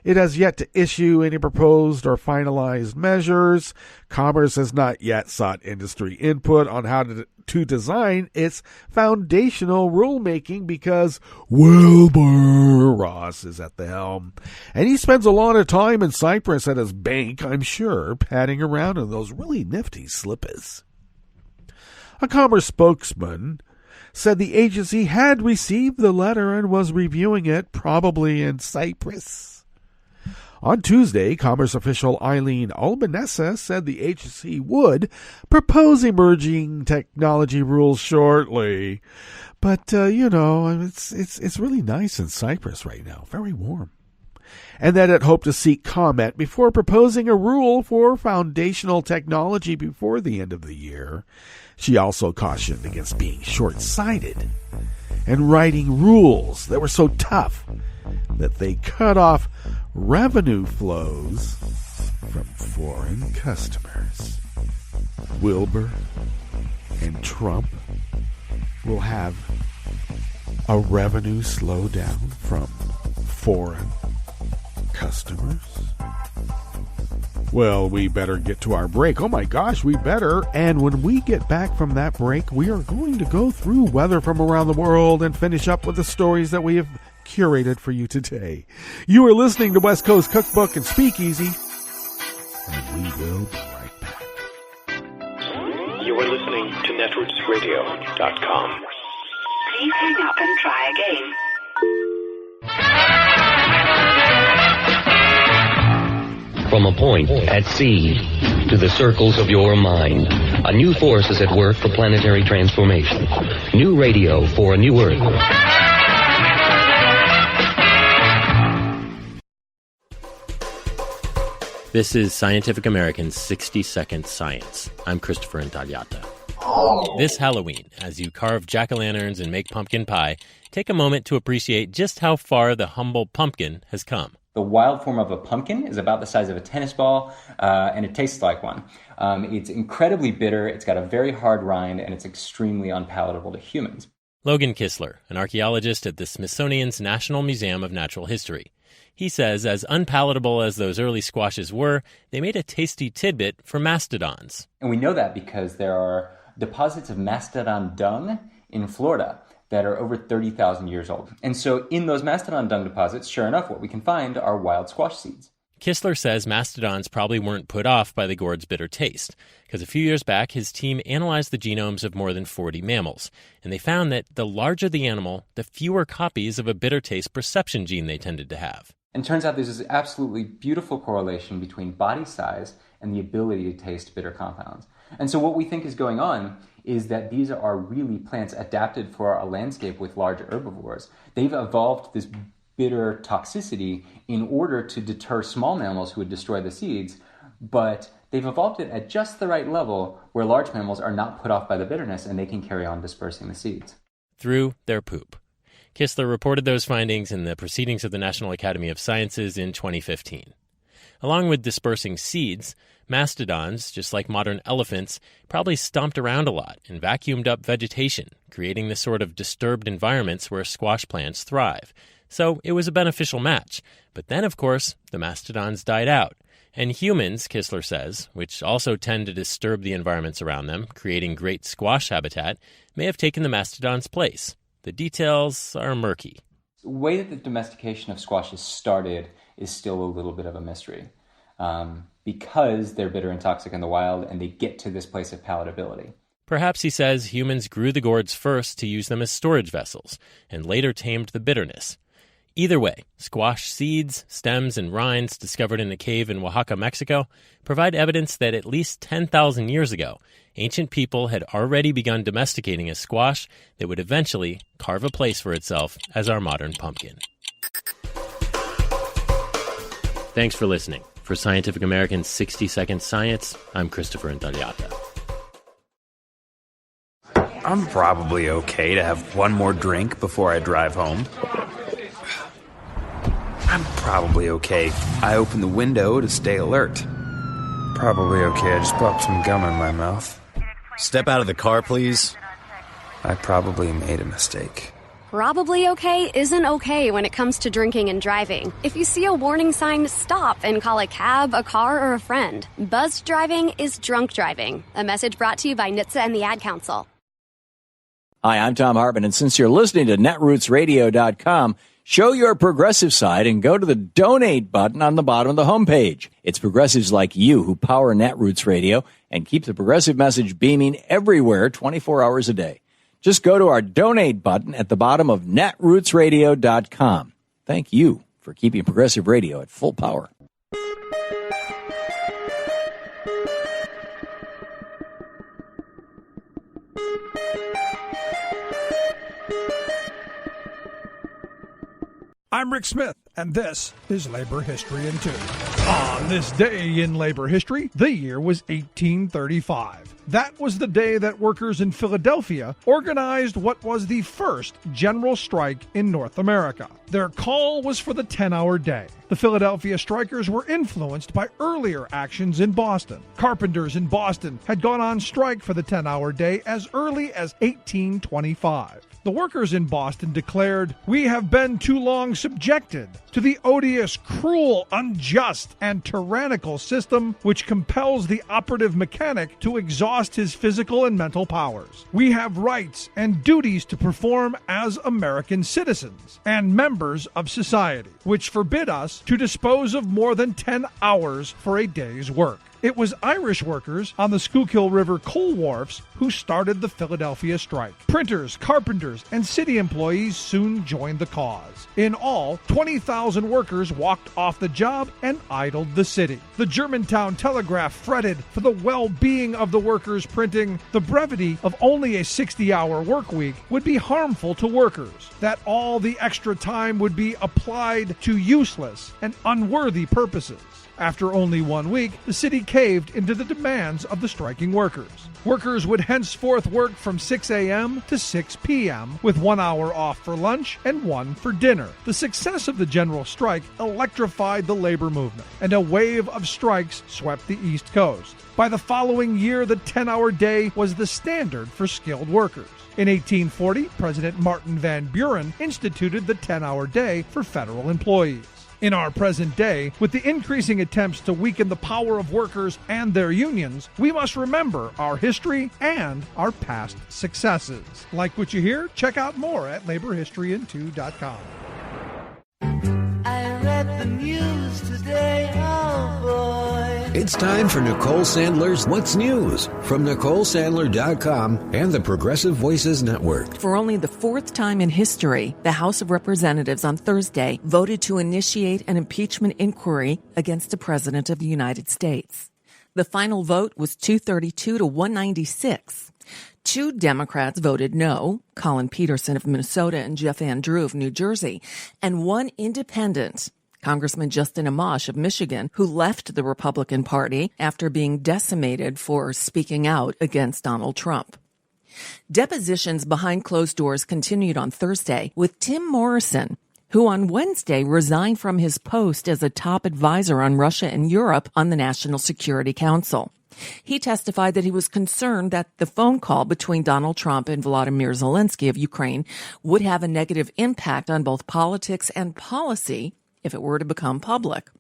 it has yet to issue any proposed or finalized measures. Commerce has not yet sought industry input on how to design its foundational rulemaking because Wilbur Ross is at the helm. And he spends a lot of time in Cyprus at his bank, I'm sure, padding around in those really nifty slippers. A Commerce spokesman said the agency had received the letter and was reviewing it, probably in Cyprus. On Tuesday, Commerce official Eileen Albanesa said the agency would propose emerging technology rules shortly. But, it's really nice in Cyprus right now, very warm. And that it hoped to seek comment before proposing a rule for foundational technology before the end of the year. She also cautioned against being short-sighted and writing rules that were so tough that they cut off revenue flows from foreign customers. Wilbur and Trump will have a revenue slowdown from foreign customers. Well, we better get to our break. Oh my gosh, we better. And when we get back from that break, we are going to go through weather from around the world and finish up with the stories that we have curated for you today. You are listening to West Coast Cookbook and Speakeasy, and we will be right back. You are listening to netrootsradio.com. Please hang up and try again. From a point at sea to the circles of your mind, a new force is at work for planetary transformation. New radio for a new Earth. This is Scientific American's 60-Second Science. I'm Christopher Intagliata. This Halloween, as you carve jack-o'-lanterns and make pumpkin pie, take a moment to appreciate just how far the humble pumpkin has come. The wild form of a pumpkin is about the size of a tennis ball, and it tastes like one. It's incredibly bitter, it's got a very hard rind, and it's extremely unpalatable to humans. Logan Kistler, an archaeologist at the Smithsonian's National Museum of Natural History. He says as unpalatable as those early squashes were, they made a tasty tidbit for mastodons. And we know that because there are deposits of mastodon dung in Florida that are over 30,000 years old. And so in those mastodon dung deposits, sure enough, what we can find are wild squash seeds. Kistler says mastodons probably weren't put off by the gourd's bitter taste, because a few years back, his team analyzed the genomes of more than 40 mammals, and they found that the larger the animal, the fewer copies of a bitter taste perception gene they tended to have. And it turns out there's this absolutely beautiful correlation between body size and the ability to taste bitter compounds. And so what we think is going on is that these are really plants adapted for a landscape with large herbivores. They've evolved this bitter toxicity in order to deter small mammals who would destroy the seeds, but they've evolved it at just the right level where large mammals are not put off by the bitterness and they can carry on dispersing the seeds. Through their poop. Kistler reported those findings in the Proceedings of the National Academy of Sciences in 2015. Along with dispersing seeds, mastodons, just like modern elephants, probably stomped around a lot and vacuumed up vegetation, creating the sort of disturbed environments where squash plants thrive. So it was a beneficial match. But then, of course, the mastodons died out. And humans, Kistler says, which also tend to disturb the environments around them, creating great squash habitat, may have taken the mastodon's place. The details are murky. The way that the domestication of squashes started is still a little bit of a mystery. Because they're bitter and toxic in the wild and they get to this place of palatability. Perhaps, he says, humans grew the gourds first to use them as storage vessels and later tamed the bitterness. Either way, squash seeds, stems, and rinds discovered in a cave in Oaxaca, Mexico, provide evidence that at least 10,000 years ago, ancient people had already begun domesticating a squash that would eventually carve a place for itself as our modern pumpkin. Thanks for listening. For Scientific American's 60-Second Science, I'm Christopher Intagliata. I'm probably okay to have one more drink before I drive home. I'm probably okay. I open the window to stay alert. Probably okay. I just popped some gum in my mouth. Step out of the car, please. I probably made a mistake. Probably okay isn't okay when it comes to drinking and driving. If you see a warning sign, stop and call a cab, a car, or a friend. Buzzed driving is drunk driving. A message brought to you by NHTSA and the Ad Council. Hi, I'm Tom Hartman, and since you're listening to netrootsradio.com, show your progressive side and go to the donate button on the bottom of the homepage. It's progressives like you who power Netroots Radio and keep the progressive message beaming everywhere 24 hours a day. Just go to our donate button at the bottom of netrootsradio.com. Thank you for keeping progressive radio at full power. I'm Rick Smith, and this is Labor History in 2. On this day in labor history, the year was 1835. That was the day that workers in Philadelphia organized what was the first general strike in North America. Their call was for the 10-hour day. The Philadelphia strikers were influenced by earlier actions in Boston. Carpenters in Boston had gone on strike for the 10-hour day as early as 1825. The workers in Boston declared, "We have been too long subjected to the odious, cruel, unjust, and tyrannical system which compels the operative mechanic to exhaust his physical and mental powers. We have rights and duties to perform as American citizens and members of society, which forbid us to dispose of more than 10 hours for a day's work." It was Irish workers on the Schuylkill River coal wharfs who started the Philadelphia strike. Printers, carpenters, and city employees soon joined the cause. In all, 20,000 workers walked off the job and idled the city. The Germantown Telegraph fretted for the well-being of the workers, printing, "The brevity of only a 60-hour work week would be harmful to workers, that all the extra time would be applied to useless and unworthy purposes." After only 1 week, the city caved into the demands of the striking workers. Workers would henceforth work from 6 a.m. to 6 p.m., with 1 hour off for lunch and 1 for dinner. The success of the general strike electrified the labor movement, and a wave of strikes swept the East Coast. By the following year, the 10-hour day was the standard for skilled workers. In 1840, President Martin Van Buren instituted the 10-hour day for federal employees. In our present day, with the increasing attempts to weaken the power of workers and their unions, we must remember our history and our past successes. Like what you hear? Check out more at laborhistoryin2.com. I read the news today, oh boy. It's time for Nicole Sandler's What's News from NicoleSandler.com and the Progressive Voices Network. For only the 4th time in history, the House of Representatives on Thursday voted to initiate an impeachment inquiry against the President of the United States. The final vote was 232 to 196. 2 Democrats voted no, Colin Peterson of Minnesota and Jeff Andrew of New Jersey, and 1 independent, Congressman Justin Amash of Michigan, who left the Republican Party after being decimated for speaking out against Donald Trump. Depositions behind closed doors continued on Thursday with Tim Morrison, who on Wednesday resigned from his post as a top advisor on Russia and Europe on the National Security Council. He testified that he was concerned that the phone call between Donald Trump and Volodymyr Zelensky of Ukraine would have a negative impact on both politics and policy if it were to become public.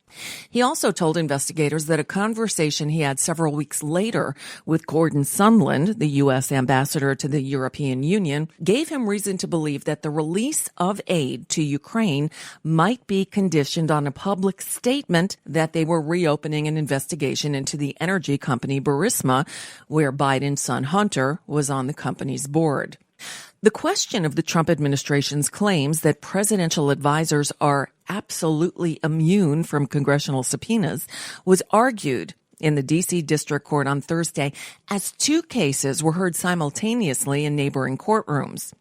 He also told investigators that a conversation he had several weeks later with Gordon Sondland, the U.S. ambassador to the European Union, gave him reason to believe that the release of aid to Ukraine might be conditioned on a public statement that they were reopening an investigation into the energy company Burisma, where Biden's son Hunter was on the company's board. The question of the Trump administration's claims that presidential advisors are absolutely immune from congressional subpoenas was argued in the D.C. District Court on Thursday as 2 cases were heard simultaneously in neighboring courtrooms.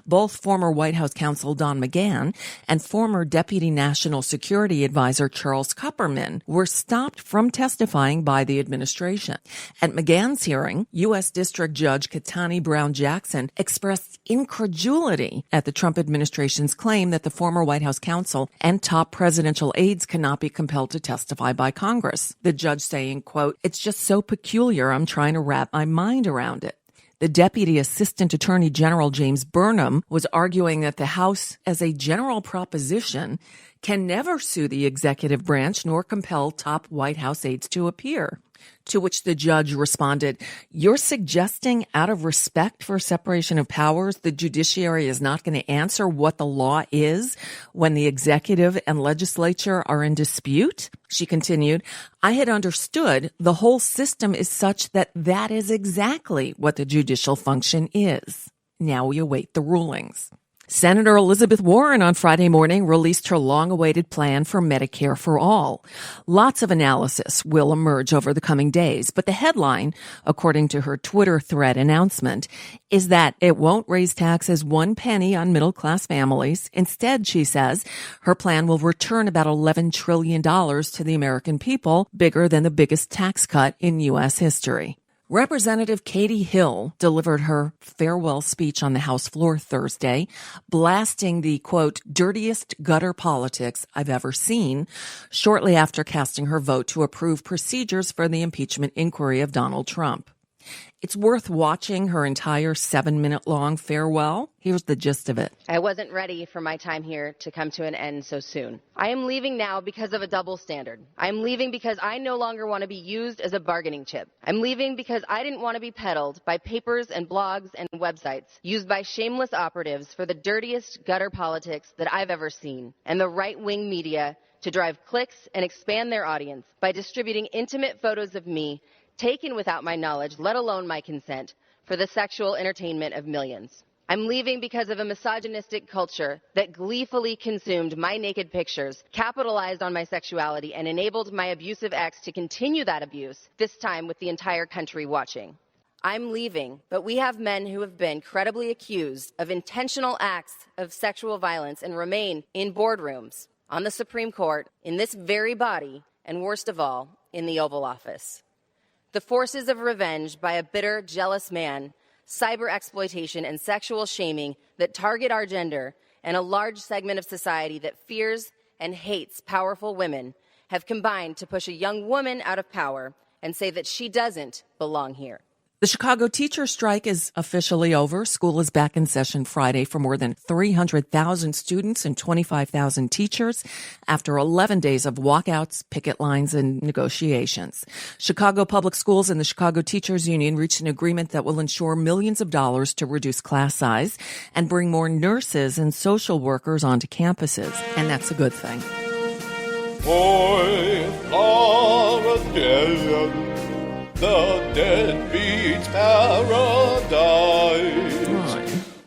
Both former White House counsel Don McGahn and former Deputy National Security Advisor Charles Kupperman were stopped from testifying by the administration. At McGahn's hearing, U.S. District Judge Ketanji Brown Jackson expressed incredulity at the Trump administration's claim that the former White House counsel and top presidential aides cannot be compelled to testify by Congress. The judge saying, quote, "It's just so peculiar, I'm trying to wrap my mind around it." The Deputy Assistant Attorney General James Burnham was arguing that the House, as a general proposition, can never sue the executive branch nor compel top White House aides to appear. To which the judge responded, "You're suggesting out of respect for separation of powers, the judiciary is not going to answer what the law is when the executive and legislature are in dispute?" She continued, "I had understood the whole system is such that that is exactly what the judicial function is. Now we await the rulings." Senator Elizabeth Warren on Friday morning released her long-awaited plan for Medicare for All. Lots of analysis will emerge over the coming days, but the headline, according to her Twitter thread announcement, is that it won't raise taxes 1 penny on middle-class families. Instead, she says, her plan will return about $11 trillion to the American people, bigger than the biggest tax cut in U.S. history. Representative Katie Hill delivered her farewell speech on the House floor Thursday, blasting the, quote, dirtiest gutter politics I've ever seen, shortly after casting her vote to approve procedures for the impeachment inquiry of Donald Trump. It's worth watching her entire 7-minute-long farewell. Here's the gist of it. I wasn't ready for my time here to come to an end so soon. I am leaving now because of a double standard. I am leaving because I no longer want to be used as a bargaining chip. I'm leaving because I didn't want to be peddled by papers and blogs and websites used by shameless operatives for the dirtiest gutter politics that I've ever seen, and the right-wing media to drive clicks and expand their audience by distributing intimate photos of me taken without my knowledge, let alone my consent, for the sexual entertainment of millions. I'm leaving because of a misogynistic culture that gleefully consumed my naked pictures, capitalized on my sexuality, and enabled my abusive ex to continue that abuse, this time with the entire country watching. I'm leaving, but we have men who have been credibly accused of intentional acts of sexual violence and remain in boardrooms, on the Supreme Court, in this very body, and worst of all, in the Oval Office. The forces of revenge by a bitter, jealous man, cyber exploitation, and sexual shaming that target our gender and a large segment of society that fears and hates powerful women have combined to push a young woman out of power and say that she doesn't belong here. The Chicago teacher strike is officially over. School is back in session Friday for more than 300,000 students and 25,000 teachers after 11 days of walkouts, picket lines, and negotiations. Chicago Public Schools and the Chicago Teachers Union reached an agreement that will ensure millions of dollars to reduce class size and bring more nurses and social workers onto campuses. And that's a good thing. The deadbeat's paradise.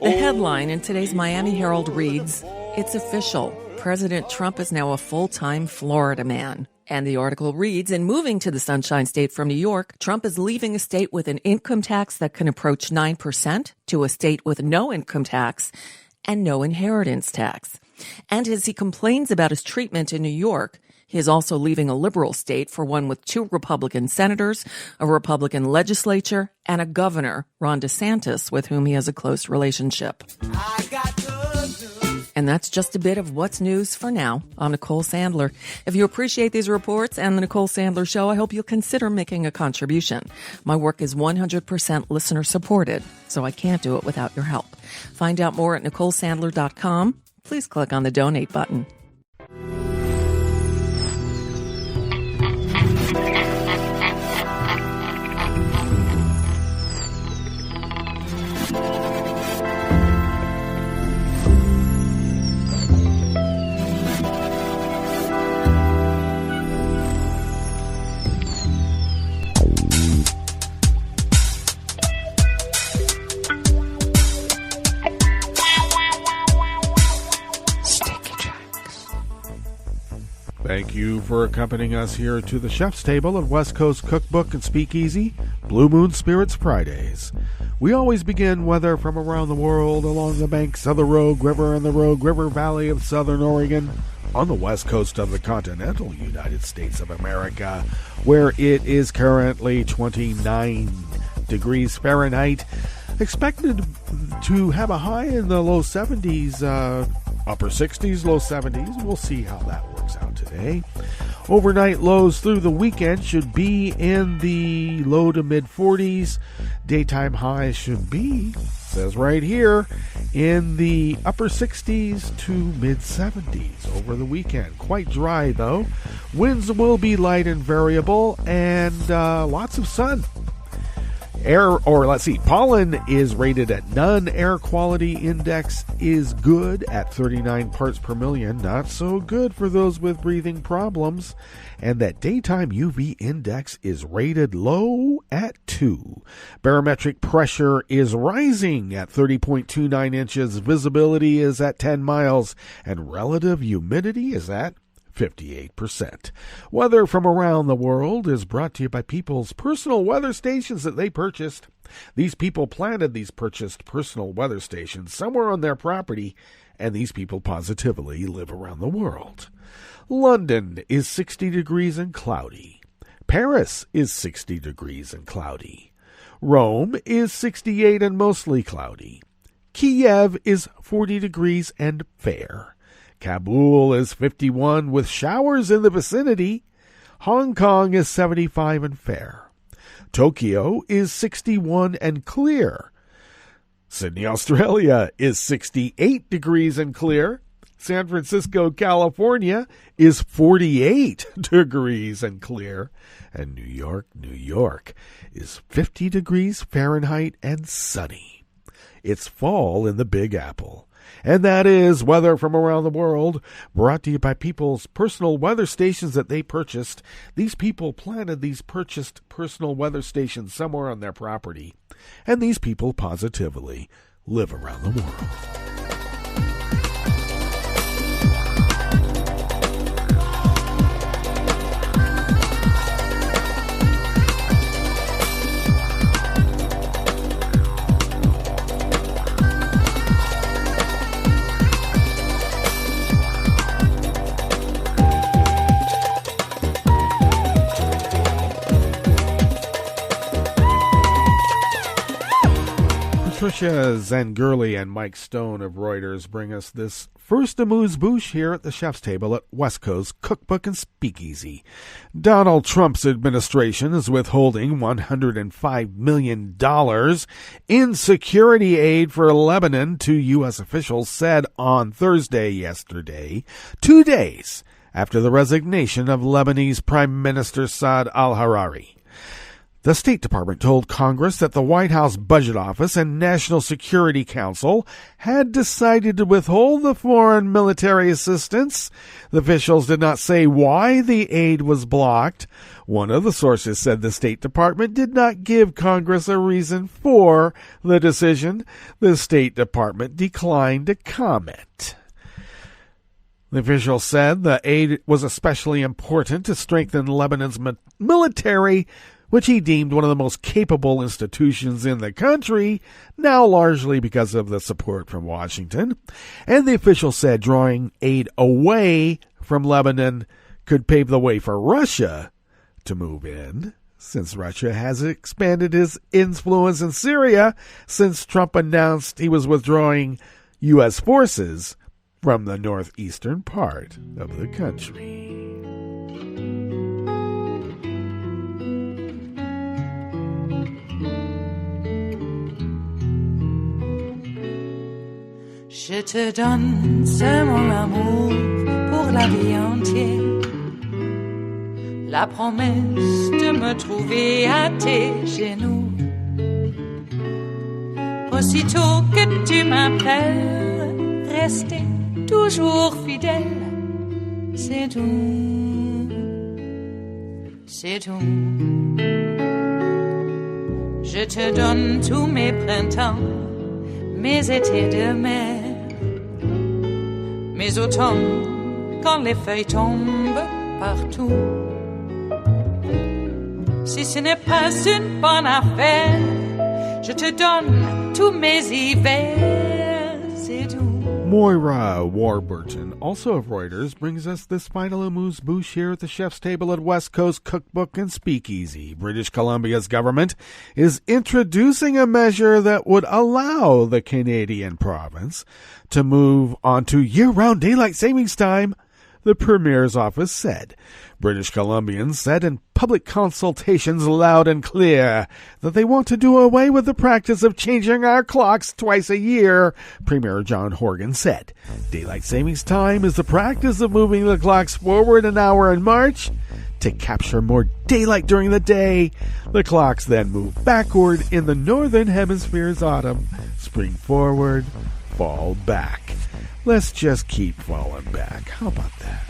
The headline in today's Miami Herald reads, "It's official. President Trump is now a full-time Florida man." And the article reads, in moving to the Sunshine State from New York, Trump is leaving a state with an income tax that can approach 9% to a state with no income tax and no inheritance tax. And as he complains about his treatment in New York, he is also leaving a liberal state for one with 2 Republican senators, a Republican legislature, and a governor, Ron DeSantis, with whom he has a close relationship. And that's just a bit of what's news for now. I'm Nicole Sandler. If you appreciate these reports and the Nicole Sandler Show, I hope you'll consider making a contribution. My work is 100% listener supported, so I can't do it without your help. Find out more at NicoleSandler.com. Please click on the donate button. Thank you for accompanying us here to the chef's table at West Coast Cookbook and Speakeasy, Blue Moon Spirits Fridays. We always begin weather from around the world along the banks of the Rogue River and the Rogue River Valley of southern Oregon on the west coast of the continental United States of America, where it is currently 29 degrees Fahrenheit. Expected to have a high in the low 70s, upper 60s, low 70s. We'll see how that works out today. Overnight lows through the weekend should be in the low to mid 40s. Daytime highs should be, says right here, in the upper 60s to mid 70s over the weekend. Quite dry though. Winds will be light and variable, and lots of sun. Pollen is rated at none. Air quality index is good at 39 parts per million. Not so good for those with breathing problems. And that daytime UV index is rated low at 2. Barometric pressure is rising at 30.29 inches. Visibility is at 10 miles. And relative humidity is at 58%. Weather from around the world is brought to you by people's personal weather stations that they purchased. These people planted these purchased personal weather stations somewhere on their property, and these people positively live around the world. London is 60 degrees and cloudy. Paris is 60 degrees and cloudy. Rome is 68 and mostly cloudy. Kiev is 40 degrees and fair. Kabul is 51 with showers in the vicinity. Hong Kong is 75 and fair. Tokyo is 61 and clear. Sydney, Australia is 68 degrees and clear. San Francisco, California is 48 degrees and clear. And New York is 50 degrees Fahrenheit and sunny. It's fall in the Big Apple. And that is weather from around the world, brought to you by people's personal weather stations that they purchased. These people planted these purchased personal weather stations somewhere on their property, and these people positively live around the world. Patricia Zangurli and Mike Stone of Reuters bring us this first amuse-bouche here at the chef's table at West Coast Cookbook and Speakeasy. Donald Trump's administration is withholding $105 million in security aid for Lebanon, two U.S. officials said on Thursday yesterday, 2 days after the resignation of Lebanese Prime Minister Saad al-Hariri. The State Department told Congress that the White House Budget Office and National Security Council had decided to withhold the foreign military assistance. The officials did not say why the aid was blocked. One of the sources said the State Department did not give Congress a reason for the decision. The State Department declined to comment. The official said the aid was especially important to strengthen Lebanon's military, which he deemed one of the most capable institutions in the country, now largely because of the support from Washington. And the official said drawing aid away from Lebanon could pave the way for Russia to move in, since Russia has expanded his influence in Syria since Trump announced he was withdrawing U.S. forces from the northeastern part of the country. Je te donne ce mon amour pour la vie entière. La promesse de me trouver à tes genoux. Aussitôt que tu m'appelles, rester toujours fidèle. C'est tout, c'est tout. Je te donne tous mes printemps, mes étés de mer. Mes automnes, quand les feuilles tombent partout. Si ce n'est pas une bonne affaire, je te donne tous mes hivers, c'est tout. Moira Warburton, also of Reuters, brings us this final amuse-bouche here at the chef's table at West Coast Cookbook and Speakeasy. British Columbia's government is introducing a measure that would allow the Canadian province to move on to year-round daylight savings time, the Premier's office said. British Columbians said in public consultations loud and clear that they want to do away with the practice of changing our clocks twice a year, Premier John Horgan said. Daylight savings time is the practice of moving the clocks forward an hour in March, to capture more daylight during the day. The clocks then move backward in the northern hemisphere's autumn, spring forward, fall back. Let's just keep falling back. How about that?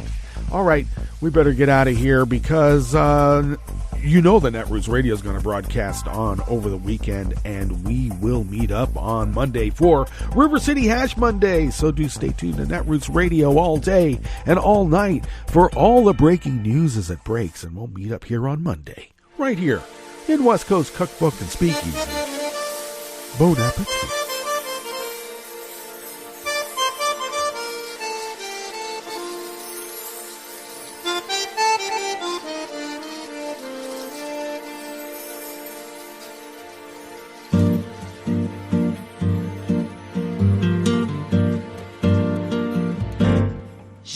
All right, we better get out of here because you know the Netroots Radio is going to broadcast on over the weekend, and we will meet up on Monday for River City Hash Monday. So do stay tuned to Netroots Radio all day and all night for all the breaking news as it breaks, and we'll meet up here on Monday, right here in West Coast Cookbook and Speakeasy. Bon appetit.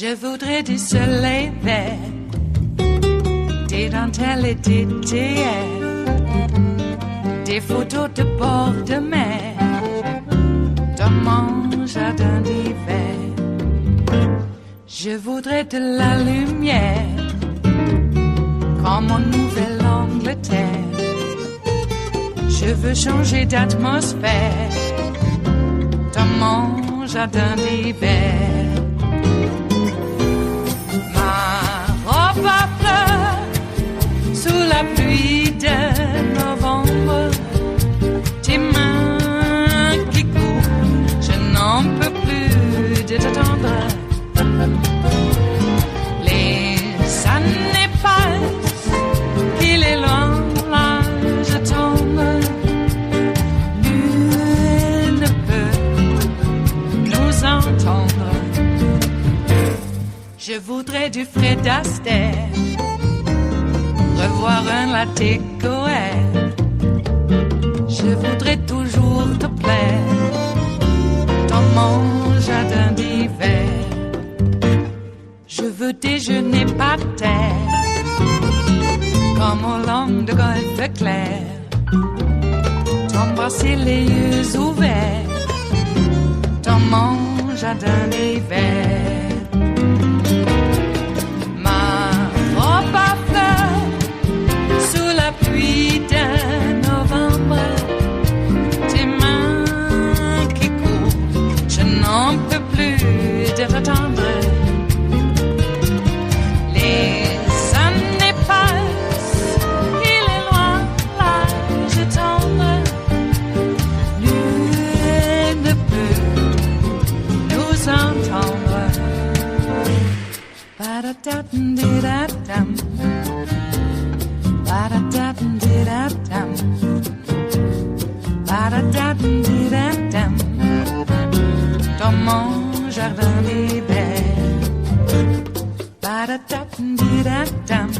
Je voudrais du soleil vert, des dentelles et des théières, des photos de bord de mer, dans mon jardin d'hiver. Je voudrais de la lumière, comme en Nouvelle-Angleterre. Je veux changer d'atmosphère, dans mon jardin d'hiver. Ma fleur sous la pluie de novembre, tes mains qui courent, je n'en peux plus de t'attendre. Les années passent, il est loin, là je tombe. Nul ne peut nous entendre. Je voudrais du Fred Astaire, revoir un latte Goël. Je voudrais toujours te plaire dans mon jardin d'hiver. Je veux déjeuner par terre, comme au long de golfe clair, t'embrasser les yeux ouverts dans mon jardin d'hiver. Pluie de novembre, tes mains qui courent, je n'en peux plus de t'attendre. Les années passent, il est loin, là je tombe. Nul ne peut nous entendre. Ba-da-da-dum-di-da-dum. Ba-da-da-dum-di-da-dum. Ba-da-da-dum-di-da-dum. Dans mon jardin d'hiver. Ba-da-da-dum-di-da-dum.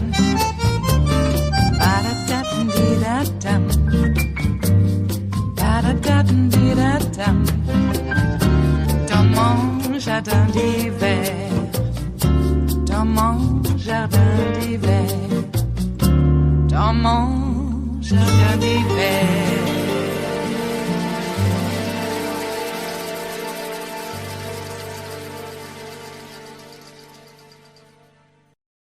Ba-da-da-dum-di-da-dum. Ba-da-da-dum-di-da-dum. Dans mon jardin d'hiver. Dans mon jardin d'hiver. Dans mon jardin d'hiver.